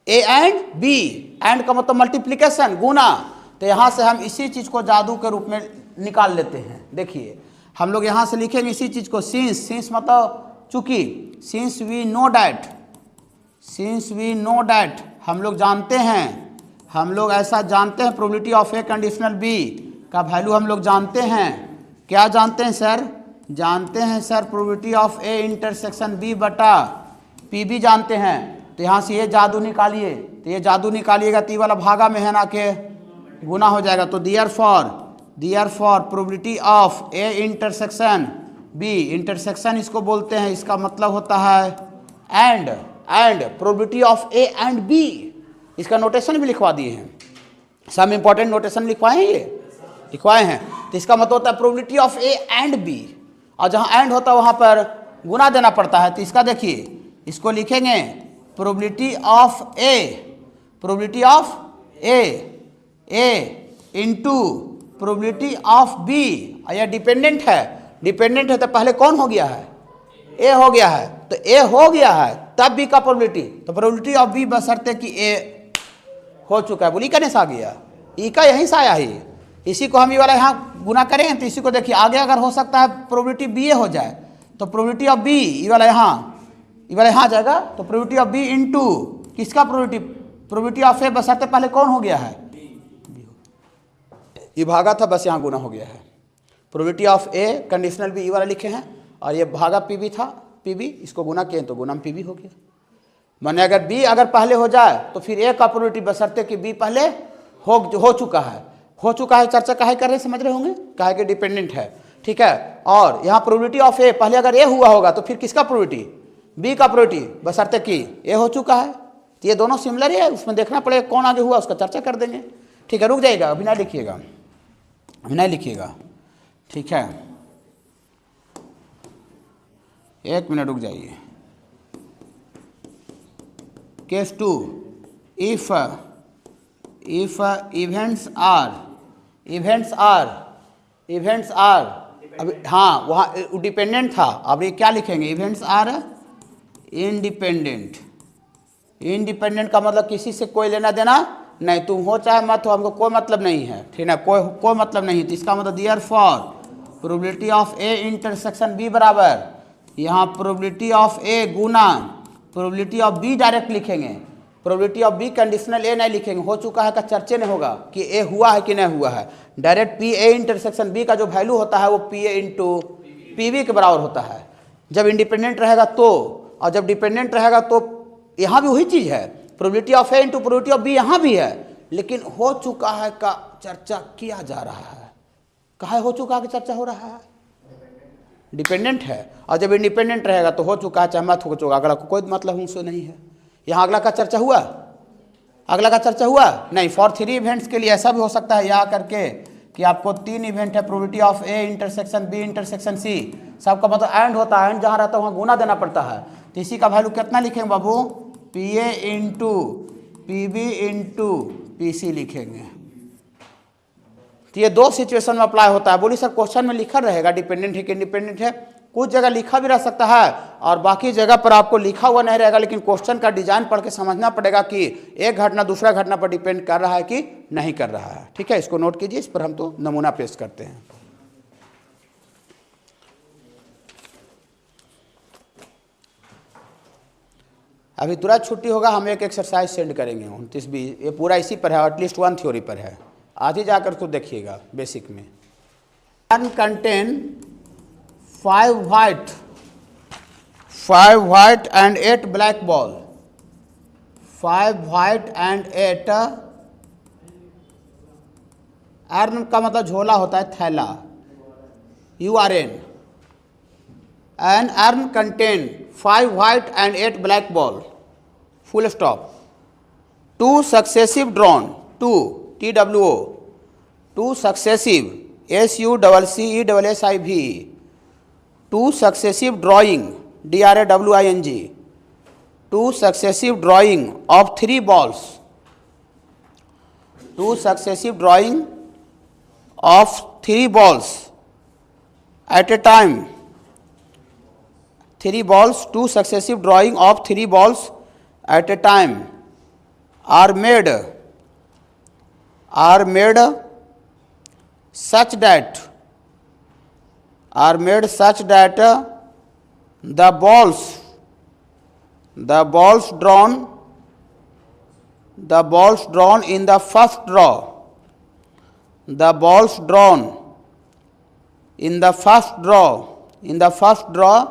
[SPEAKER 1] A and B, and का मतलब मल्टीप्लिकेशन, गुना। तो यहाँ से हम इसी चीज को जादू के रूप में निकाल लेते हैं। देखिए हम लोग यहाँ से लिखेंगे इसी चीज को, सिंस मतलब चूंकि, सिंस वी नो डैट, हम लोग जानते हैं, हम लोग ऐसा जानते हैं probability of A conditional B का वैल्यू हम लोग जानते हैं। क्या जानते हैं सर, जानते हैं sir probability of A intersection B बटा पी बी जानते हैं। तो यहाँ से ये जादू निकालिए, तो ये जादू निकालिएगा तो ये वाला भागा में है ना के गुना हो जाएगा। तो therefore probability of A intersection B, intersection इसको बोलते हैं, इसका मतलब होता है and probability of A and B, इसका नोटेशन भी लिखवा दिए हैं, सब इंपॉर्टेंट नोटेशन लिखवाए हैं, ये लिखवाए हैं। तो इसका मतलब होता है probability of A and B, और जहाँ एंड होता है वहाँ पर गुना देना पड़ता है। तो इसका देखिए, इसको लिखेंगे probability of A into probability of B. यह डिपेंडेंट है तो पहले कौन हो गया है, ए हो गया है, तो ए हो गया है तब बी का प्रोबेबिलिटी, तो प्रोबेबिलिटी ऑफ बी बशर्ते कि ए हो चुका है। बोली कहने से आ गया, ई का यहीं से आया ही, इसी को हम ये वाला यहाँ गुना करें तो इसी को देखिए आगे अगर हो सकता है प्रोबेबिलिटी बी ए हो जाए, तो प्रोबेबिलिटी ऑफ बी ये वाला यहाँ जाएगा, तो प्रोबेबिलिटी ऑफ बी इंटू किसका प्रोबेबिलिटी ऑफ ए बशर्ते पहले कौन हो गया है, ये भागा था बस यहाँ गुना हो गया है। Probability of A conditional B ये वाला लिखे हैं, और ये भागा पी बी था, पी बी इसको गुना किए तो गुना में पी बी हो गया। माने अगर बी अगर पहले हो जाए तो फिर ए का प्रोबेबिलिटी बशर्ते कि बी पहले हो चुका है, चर्चा काहे कर रहे समझ रहे होंगे, काहे के डिपेंडेंट है, ठीक है। और यहाँ प्रोबेबिलिटी ऑफ ए पहले अगर ए हुआ होगा तो फिर किसका प्रोबेबिलिटी, बी का प्रोबेबिलिटी बशर्ते कि ए हो चुका है। तो ये दोनों सिमिलर ही है, उसमें देखना पड़ेगा कौन आगे हुआ, उसका चर्चा कर देंगे, ठीक है। रुक जाइएगा, अभी नहीं लिखिएगा, ठीक है, एक मिनट रुक जाइए। केस 2, इफ इवेंट्स आर अभी हाँ वहाँ डिपेंडेंट था, अब ये क्या लिखेंगे, इवेंट्स आर इंडिपेंडेंट का मतलब किसी से कोई लेना देना नहीं, तुम हो चाहे मत हो, हमको कोई मतलब नहीं है, ठीक है, कोई मतलब नहीं। तो इसका मतलब therefore probability of A intersection B बराबर, यहाँ प्रोबेबिलिटी ऑफ ए गुना प्रोबेबिलिटी ऑफ बी डायरेक्ट लिखेंगे, probability of B conditional A नहीं लिखेंगे, हो चुका है का चर्चे नहीं होगा कि ए हुआ है कि नहीं हुआ है। Direct P A intersection B का जो वैल्यू होता है वो P A into P B के बराबर होता है, जब इंडिपेंडेंट रहेगा तो, और जब डिपेंडेंट रहेगा तो यहाँ भी वही चीज़ है, probability of A into probability of B यहाँ भी है, लेकिन हो चुका है का चर्चा किया जा रहा है। कहाँ हो चुका है कि चर्चा हो रहा है, डिपेंडेंट है, और जब इंडिपेंडेंट रहेगा तो हो चुका है चाहे मत हो चुका, अगला को कोई मतलब उनसे नहीं है। यहाँ अगला का चर्चा हुआ, अगला का चर्चा हुआ नहीं। फॉर 3 इवेंट्स के लिए ऐसा भी हो सकता है यहाँ करके कि आपको 3 इवेंट है, probability of A intersection B intersection C, सबका मतलब एंड होता है, एंड जहाँ रहता है वहाँ गुना देना पड़ता है। तो इसी का वैल्यू कितना लिखेंगे बाबू, P A into P B into P C लिखेंगे। तो ये 2 सिचुएशन में अप्लाई होता है। बोली सर क्वेश्चन में लिखा रहेगा डिपेंडेंट है कि इंडिपेंडेंट है, कुछ जगह लिखा भी रह सकता है और बाकी जगह पर आपको लिखा हुआ नहीं रहेगा, लेकिन क्वेश्चन का डिजाइन पढ़ के समझना पड़ेगा कि एक घटना दूसरा घटना पर डिपेंड कर रहा है कि नहीं कर रहा है। ठीक है, इसको नोट कीजिए, इस पर हम तो नमूना पेश करते हैं। अभी तुरंत छुट्टी होगा, हम एक एक्सरसाइज सेंड करेंगे 29-20, ये पूरा इसी पर है, एटलीस्ट 1 थ्योरी पर है, आज ही जाकर तो देखिएगा बेसिक में। Contain 5 white and 8 black ball, 5 white and 8, earn का मतलब झोला होता है, थैला, URN, an urn contain 5 white and 8 black ball, full stop. 2 successive drawn, 2 TWO, 2 successive SUCCESSIV, 2 successive drawing DRAWING, 2 successive drawing of 3 balls, 2 successive drawing of 3 balls at a time, 3 balls, 2 successive drawing of 3 balls at a time are made such that the balls drawn in the first draw, the balls drawn in the first draw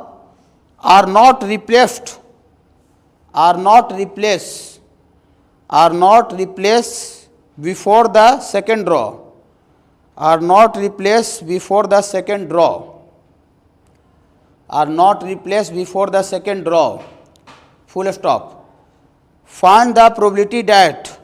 [SPEAKER 1] are not replaced before the second draw, are not replaced before the second draw, full stop. Find the probability that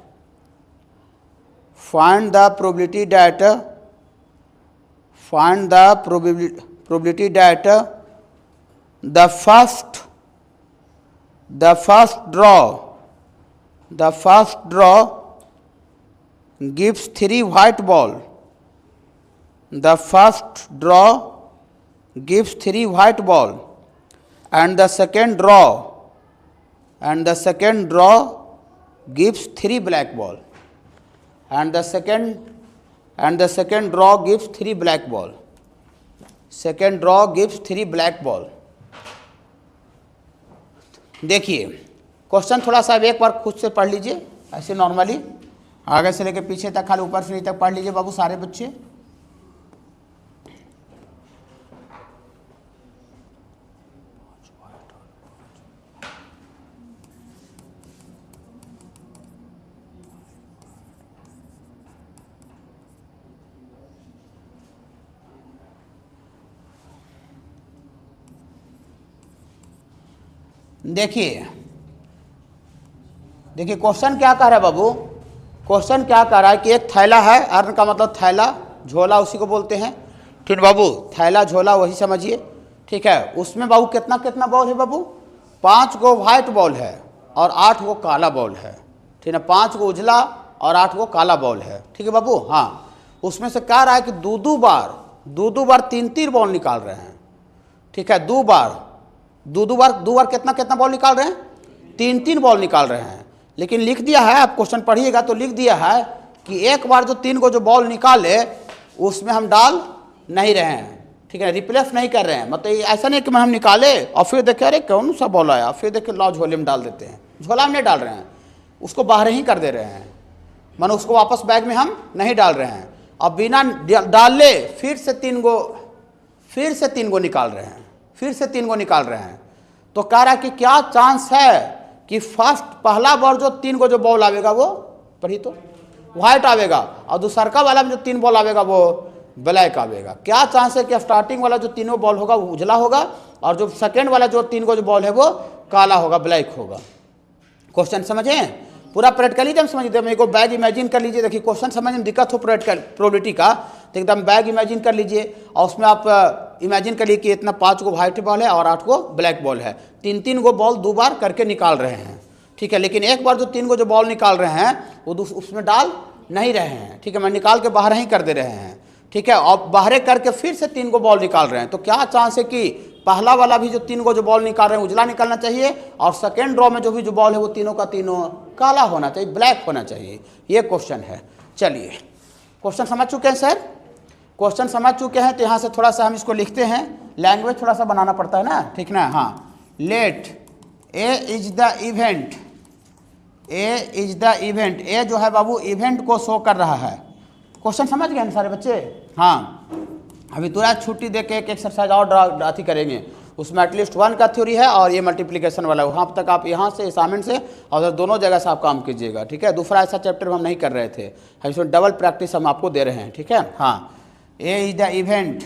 [SPEAKER 1] the first draw gives 3 white ball, the first draw gives 3 white ball, and the second draw gives 3 black ball, and the second draw gives 3 black ball, second draw gives 3 black ball. देखिए question थोड़ा सा एक बार खुद से पढ़ लीजिए, ऐसे normally आगे से लेकर पीछे तक, खाली ऊपर से नीचे तक पढ़ लीजिए बाबू सारे बच्चे। देखिए क्वेश्चन क्या कह रहा है बाबू, क्वेश्चन क्या कह रहा है कि एक थैला है, अर्न का मतलब थैला, झोला उसी को बोलते हैं, ठीक बाबू, थैला झोला वही समझिए, ठीक है। उसमें बाबू कितना कितना बॉल है बाबू, 5 गो व्हाइट बॉल है और 8 गो काला बॉल है, ठीक है, 5 गो उजला और 8 गो काला बॉल है, ठीक है बाबू। हाँ, उसमें से कह रहा है कि दो बार 3 बॉल निकाल रहे हैं, ठीक है, दो बार कितना कितना बॉल निकाल रहे हैं, 3 बॉल निकाल रहे हैं। लेकिन लिख दिया है, आप क्वेश्चन पढ़िएगा तो लिख दिया है कि एक बार जो 3 को जो बॉल निकाले उसमें हम डाल नहीं रहे हैं, ठीक है, रिप्लेस नहीं कर रहे हैं। मतलब ऐसा नहीं कि हम निकाले और फिर देखे अरे कौन सा बॉल आया, फिर देखे लाओ झोले में डाल देते हैं, झोला में नहीं डाल रहे हैं, उसको बाहर ही कर दे रहे हैं, मानो उसको वापस बैग में हम नहीं डाल रहे हैं। अब बिना डाले फिर से 3 गो निकाल रहे हैं, तो कह रहा है कि क्या चांस है कि पहला बार जो 3 गो जो बॉल आवेगा वो पढ़ी तो व्हाइट आवेगा और दूसरा वाला में जो 3 बॉल आवेगा वो ब्लैक आवेगा। क्या चांस है कि स्टार्टिंग वाला जो 3 बॉल होगा वो उजला होगा और जो सेकेंड वाला जो 3 गो जो बॉल है वो काला होगा, ब्लैक होगा। क्वेश्चन समझे? पूरा प्रैक्टिकली जब समझ लीजिए, मेरे को बैग इमेजिन कर लीजिए। देखिए क्वेश्चन समझने में दिक्कत हो प्रोबेबिलिटी का, तो एकदम बैग इमेजिन कर लीजिए और उसमें आप इमेजिन करिए कि इतना 5 गो व्हाइट बॉल है और 8 गो ब्लैक बॉल है। 3-3 गो बॉल 2 बार करके निकाल रहे हैं, ठीक है। लेकिन एक बार जो 3 गो जो बॉल निकाल रहे हैं वो उसमें डाल नहीं रहे हैं, ठीक है। मैं निकाल के बाहर ही कर दे रहे हैं, ठीक है। और बाहर करके फिर से 3 गो बॉल निकाल रहे हैं, तो क्या चांस है कि पहला वाला भी जो 3 गो जो बॉल निकाल रहे हैं उजला निकलना चाहिए, और सेकेंड ड्रॉ में जो भी जो बॉल है वो तीनों का तीनों काला होना चाहिए, ब्लैक होना चाहिए। ये क्वेश्चन है। चलिए क्वेश्चन समझ चुके हैं सर? क्वेश्चन समझ चुके हैं तो यहाँ से थोड़ा सा हम इसको लिखते हैं, लैंग्वेज थोड़ा सा बनाना पड़ता है ना, ठीक ना। हाँ, let A is the event, A is the event, A जो है बाबू इवेंट को शो कर रहा है। क्वेश्चन समझ गए ना सारे बच्चे? हाँ, अभी तुरंत छुट्टी दे के एक एक्सरसाइज और अथी करेंगे, उसमें एटलीस्ट 1 का थ्योरी है और ये मल्टीप्लिकेशन वाला, वहाँ तक आप यहाँ से असाइनमेंट से और उधर दोनों जगह से आप काम कीजिएगा, ठीक है। दूसरा ऐसा चैप्टर हम नहीं कर रहे थे, हम इसमें डबल प्रैक्टिस हम आपको दे रहे हैं, ठीक है। हाँ, A is the event,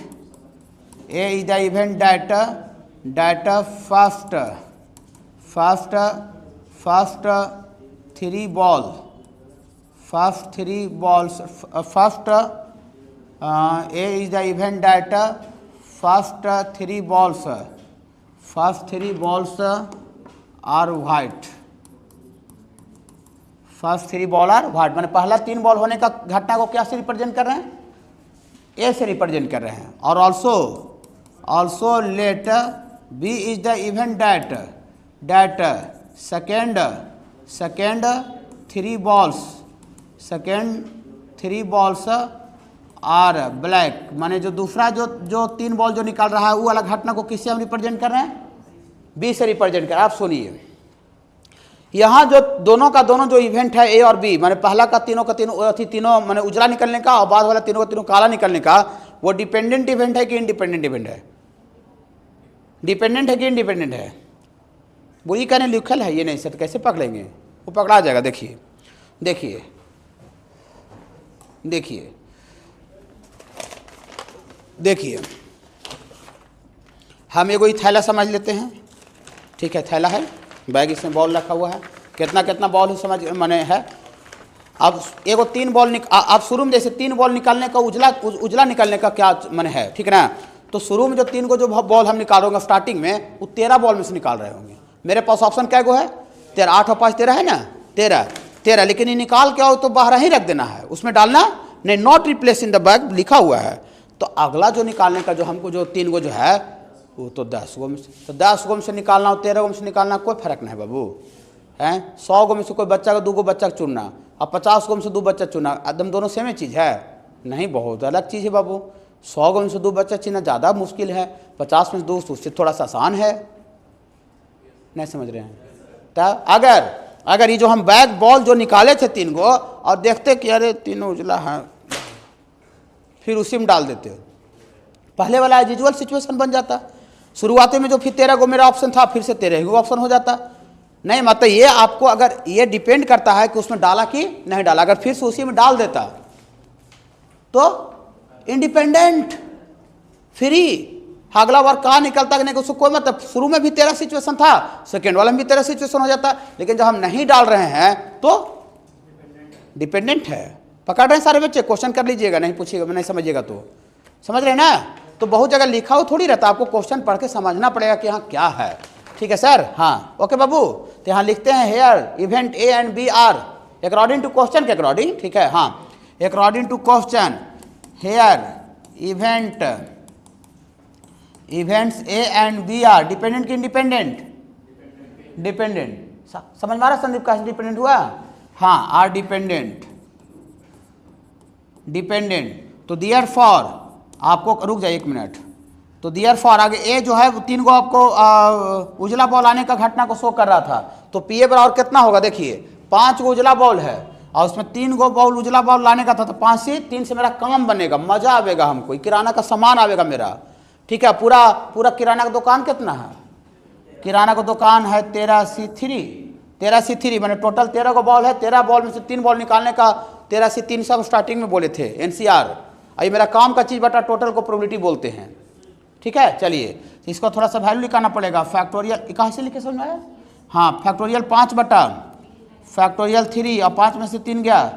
[SPEAKER 1] A is the event that first 3 ball, first 3 balls, first A is the event that first 3 balls are white, first 3 ball are white, मैंने पहला 3 बॉल होने का घटना को क्या से रिप्रेजेंट कर रहे हैं? ए से रिप्रेजेंट कर रहे हैं। और also let B is the event that second 3 balls are black, माने जो दूसरा जो 3 बॉल जो निकाल रहा है वो वाला घटना को किससे हम रिप्रेजेंट कर रहे हैं? बी से रिप्रेजेंट कर। आप सुनिए, यहाँ जो दोनों का दोनों जो इवेंट है ए और बी, माने पहला का तीनों माने उजला निकलने का और बाद वाला तीनों का तीनों काला निकलने का, वो डिपेंडेंट इवेंट है कि इंडिपेंडेंट इवेंट है? डिपेंडेंट है कि इंडिपेंडेंट है? बुरी कहने लिखल है ये नहीं सर, कैसे पकड़ेंगे? वो पकड़ा जाएगा। देखिए देखिए देखिए देखिए, हम एगो थैला समझ लेते हैं, ठीक है। थैला है, बैग इसमें बॉल रखा हुआ है, कितना बॉल ही समझ माने है। अब एगो 3 बॉल आप शुरू में जैसे 3 बॉल निकालने का उजला निकलने का क्या माने है, ठीक है ना। तो शुरू में जो 3 गो जो बॉल हम निकाल रहे स्टार्टिंग में, वो 13 बॉल में से निकाल रहे होंगे। मेरे पास ऑप्शन क्या गो है? 13, 8 और 5 13 है ना, 13। लेकिन ये निकाल के आओ तो बाहर ही रख देना है, उसमें डालना नहीं, not replace in the bag लिखा हुआ है। तो अगला जो निकालने का जो हमको जो 3 गो जो है वो तो 10 गो में से, तो 10 गो में से निकालना और 13 गो में से निकालना कोई फर्क नहीं बाबू, हैं। 100 गो में से कोई बच्चा का 2 गो बच्चा चुनना और 50 गो में से 2 बच्चा चुनना, एकदम दोनों सेम चीज़ है? नहीं, बहुत अलग चीज़ है बाबू। 100 गो में से 2 बच्चा चुनना ज़्यादा मुश्किल है, 50 में से 2 उससे थोड़ा सा आसान है। नहीं समझ रहे हैं? तो अगर ये जो हम बैग बॉल जो निकाले थे 3 गो और देखते कि अरे तीनों उजला है, फिर उसी में डाल देते, पहले वाला यूजुअल सिचुएशन बन जाता। शुरुआती में जो फिर 13 गो मेरा ऑप्शन था, फिर से 13 गो ऑप्शन हो जाता। नहीं, मतलब ये आपको अगर ये डिपेंड करता है कि उसमें डाला कि नहीं डाला। अगर फिर से उसी में डाल देता तो इंडिपेंडेंट फ्री, अगला बार कहाँ निकलता कि नहीं उसको कोई मतलब। शुरू में भी 13 सिचुएशन था, सेकेंड वाला में भी 13 सिचुएशन हो जाता, लेकिन जब हम नहीं डाल रहे हैं तो डिपेंडेंट है। पकड़ रहे हैं सारे बच्चे? क्वेश्चन कर लीजिएगा, नहीं पूछिएगा, नहीं समझिएगा तो समझ रहे हैं ना। तो बहुत जगह लिखा हो थोड़ी रहता, आपको क्वेश्चन पढ़ के समझना पड़ेगा कि यहाँ क्या है, ठीक है सर। हाँ ओके बाबू, तो यहाँ लिखते हैं here event A and B are according to question के अकॉर्डिंग, ठीक है। हाँ, according to question here events A and B are dependent की इंडिपेंडेंट? डिपेंडेंट। समझ में आ रहा संदीप का डिपेंडेंट हुआ? हाँ, आर डिपेंडेंट। तो दियर फॉर, आपको रुक जाइए 1 मिनट, तो दियर फॉर आगे ए जो है 3 गो आपको उजला बॉल आने का घटना को शो कर रहा था, तो पी ए बराबर कितना होगा? देखिए 5 गो उजला बॉल है और उसमें 3 गो बॉल उजला बॉल लाने का था, तो 5 से 3 से मेरा काम बनेगा, मजा आवेगा हमको, किराना का सामान आवेगा मेरा, ठीक है। पूरा किराना का दुकान कितना है? किराना का दुकान है 13C3 मैंने टोटल 13 गो बॉल है, 13 बॉल में से 3 बॉल निकालने का 13C3 सब स्टार्टिंग में बोले थे एनसीआर। ये मेरा काम का चीज़ बटा टोटल को प्रोबेबिलिटी बोलते हैं, ठीक है। चलिए इसको थोड़ा सा वैल्यू निकालना पड़ेगा। फैक्टोरियल कहाँ से लिखे समझ में आया? हाँ, फैक्टोरियल 5 बटा फैक्टोरियल 3 और 5 में से 3 गया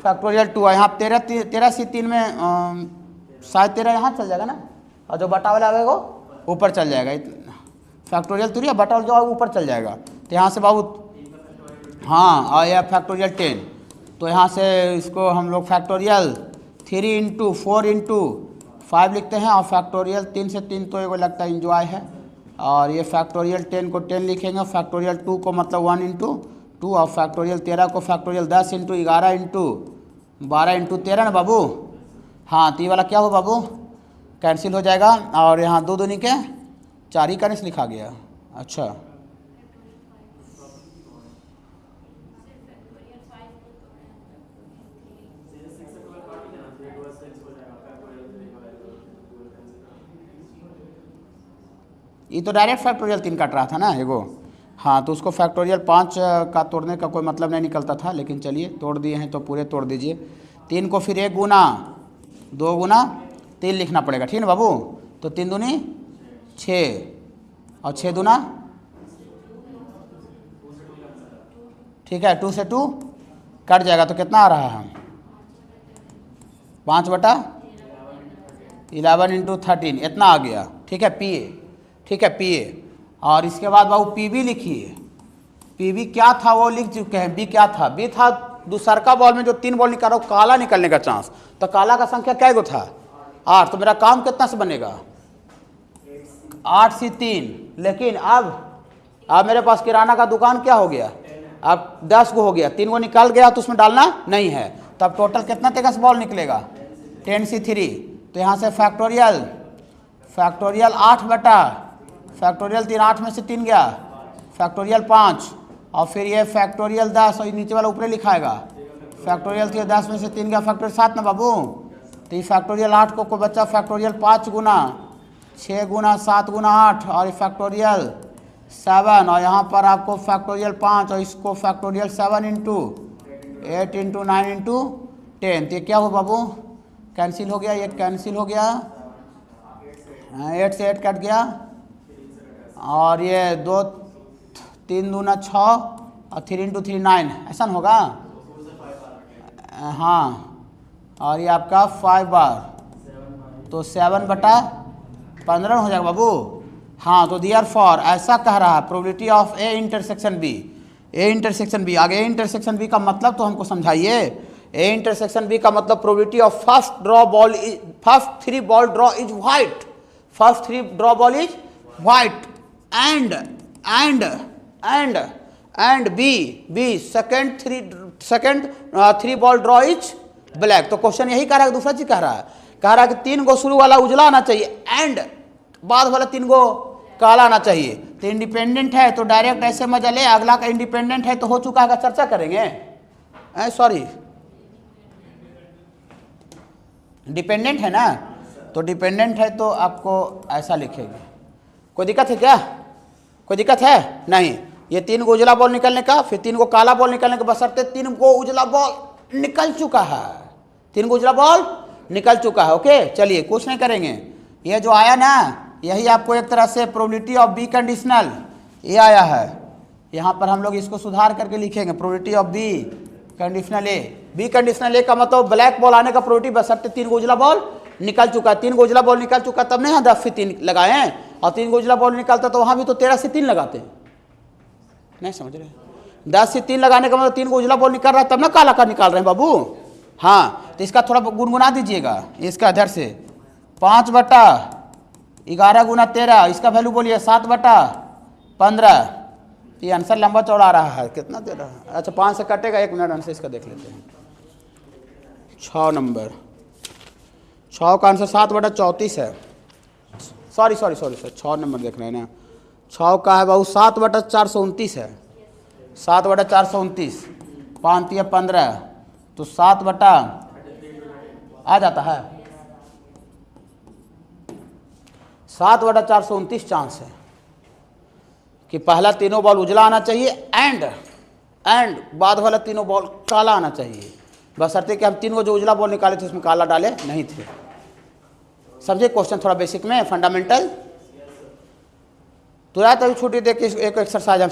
[SPEAKER 1] फैक्टोरियल 2 और यहाँ 13 से 3 में शायद 13 यहाँ चल जाएगा ना, और जो बटा वाला आएगा वो ऊपर चल जाएगा। फैक्टोरियल 3 और बटा वाला जो ऊपर चल जाएगा। तो यहाँ से बाबू हाँ, और यह फैक्टोरियल 10, तो यहाँ से इसको हम लोग फैक्टोरियल 3 इंटू 4 इंटू 5 लिखते हैं, और फैक्टोरियल 3 से 3 तो एगो लगता है इंजॉय है, और ये फैक्टोरियल 10 को 10 लिखेंगे, फैक्टोरियल 2 को मतलब 1 इंटू 2, और फैक्टोरियल 13 को फैक्टोरियल 10 इंटू 11 इंटू 12 इंटू 13 ना बाबू। हाँ, तो ये वाला क्या हो बाबू, कैंसिल हो जाएगा, और यहाँ 2 दूनी के 4 ही का नहीं लिखा गया। अच्छा, ये तो डायरेक्ट फैक्टोरियल 3 काट रहा था ना एगो। हाँ, तो उसको फैक्टोरियल 5 का तोड़ने का कोई मतलब नहीं निकलता था, लेकिन चलिए तोड़ दिए हैं तो पूरे तोड़ दीजिए। 3 को फिर 1 गुना 2 गुना 3 लिखना पड़ेगा, ठीक है ना बाबू। तो 3 दूनी 6 और 6 दूना, ठीक है, 2 से 2 कट जाएगा, तो कितना आ रहा है 5/11 इंटू 13 इतना आ गया, ठीक है पी ए, ठीक है पी ए। और इसके बाद बाबू पी बी लिखिए। पी बी क्या था वो लिख चुके हैं, बी क्या था, बी था दूसर का बॉल में जो 3 बॉल निकालो काला निकलने का चांस, तो काला का संख्या क्या गो था 8, तो मेरा काम कितना से बनेगा 8 से 3। लेकिन अब मेरे पास किराना का दुकान क्या हो गया, अब 10 गो हो गया, 3 गो निकल गया तो उसमें डालना नहीं है, तो अब टोटल कितना तेगा से बॉल निकलेगा 10 से 3। तो यहाँ से फैक्टोरियल 8 बटा फैक्टोरियल 3, 8 में से 3 गया फैक्टोरियल 5, और फिर ये फैक्टोरियल 10, और नीचे वाला ऊपर लिखाएगा फैक्टोरियल 3, 10 में से 3 गया फैक्टोरियल 7 ना बाबू। तो ये फैक्टोरियल 8 को बच्चा फैक्टोरियल 5 गुना 6 गुना 7 गुना 8, और ये फैक्टोरियल 7, और यहाँ पर आपको फैक्टोरियल 5 और इसको फैक्टोरियल 7 इंटू 8 इंटू 9 इंटू 10। तो ये क्या हो बाबू, कैंसिल हो गया, ये कैंसिल हो गया, 8 से 8 कट गया, और ये 2 3 दूना 6 और 3 इंटू 3 9, ऐसा होगा। हाँ, और ये आपका 5 बार, तो 7/15 हो जाएगा बाबू। हाँ, तो दियर फॉर ऐसा कह रहा है probability of A intersection B, A intersection B. आगे ए इंटरसेक्शन बी का मतलब तो हमको समझाइए। ए इंटरसेक्शन बी का मतलब probability of first 3 ball draw is white, first 3 draw ball is white, and B second 3 ball draw is black. तो question यही कह रहा है, दूसरा चीज कह रहा है कि 3 गो शुरू वाला उजला आना चाहिए एंड बाद वाला 3 गो काला आना चाहिए। तो इंडिपेंडेंट है तो डायरेक्ट ऐसे मजा ले, अगला का इंडिपेंडेंट है तो हो चुका है, चर्चा करेंगे। सॉरी, डिपेंडेंट है ना, तो डिपेंडेंट है तो आपको ऐसा लिखेंगे। कोई दिक्कत है क्या, कोई दिक्कत है नहीं। ये 3 गो उजला बॉल निकलने का, फिर 3 गो काला बॉल निकलने का, बशर्ते 3 गो उजला बॉल निकल चुका है, 3 गो उजला बॉल निकल चुका है। ओके, चलिए कुछ नहीं करेंगे। ये जो आया ना, यही आपको एक तरह से प्रोबेबिलिटी ऑफ बी कंडीशनल ये आया है। यहाँ पर हम लोग इसको सुधार करके लिखेंगे probability of B conditional A. B conditional A का मतलब ब्लैक बॉल आने का प्रोबेबिलिटी बशर्ते 3 गो उजला बॉल निकल चुका है। 3 गो उजला बॉल निकल चुका तब नहीं यहाँ 10 से 3 लगाए हैं, और 3 गो उजला बॉल निकलता तो वहाँ भी तो 13 से 3 लगाते हैं। नहीं समझ रहे, 10 से 3 लगाने का मतलब 3 गो उजला बॉल निकल रहा है तब ना काला का निकाल रहे हैं बाबू। हाँ, तो इसका थोड़ा गुनगुना दीजिएगा, इसका इधर से 5/11 गुना 13, इसका वैल्यू बोलिए 7/15। ये आंसर लंबा चौड़ा आ रहा है, कितना दे रहा है। अच्छा 5 से कटेगा, 1 मिनट आंसर इसका देख लेते हैं। 6 नंबर, 6 का आंसर 7/34 है। सॉरी 6 नंबर देख रहे हैं ना, 6 का है बाबू 7/429 है, 7/429, 5 या 15, तो 7 आ जाता है 7/429 चांस है कि पहला 3 बॉल उजला आना चाहिए एंड बाद वाला 3 बॉल काला आना चाहिए, बशर्ते कि हम 3 गो जो उजला बॉल निकाले थे उसमें काला डाले नहीं थे। समझे क्वेश्चन थोड़ा बेसिक में फंडामेंटल। तुरंत अभी छुट्टी दे के एक एक्सरसाइज हम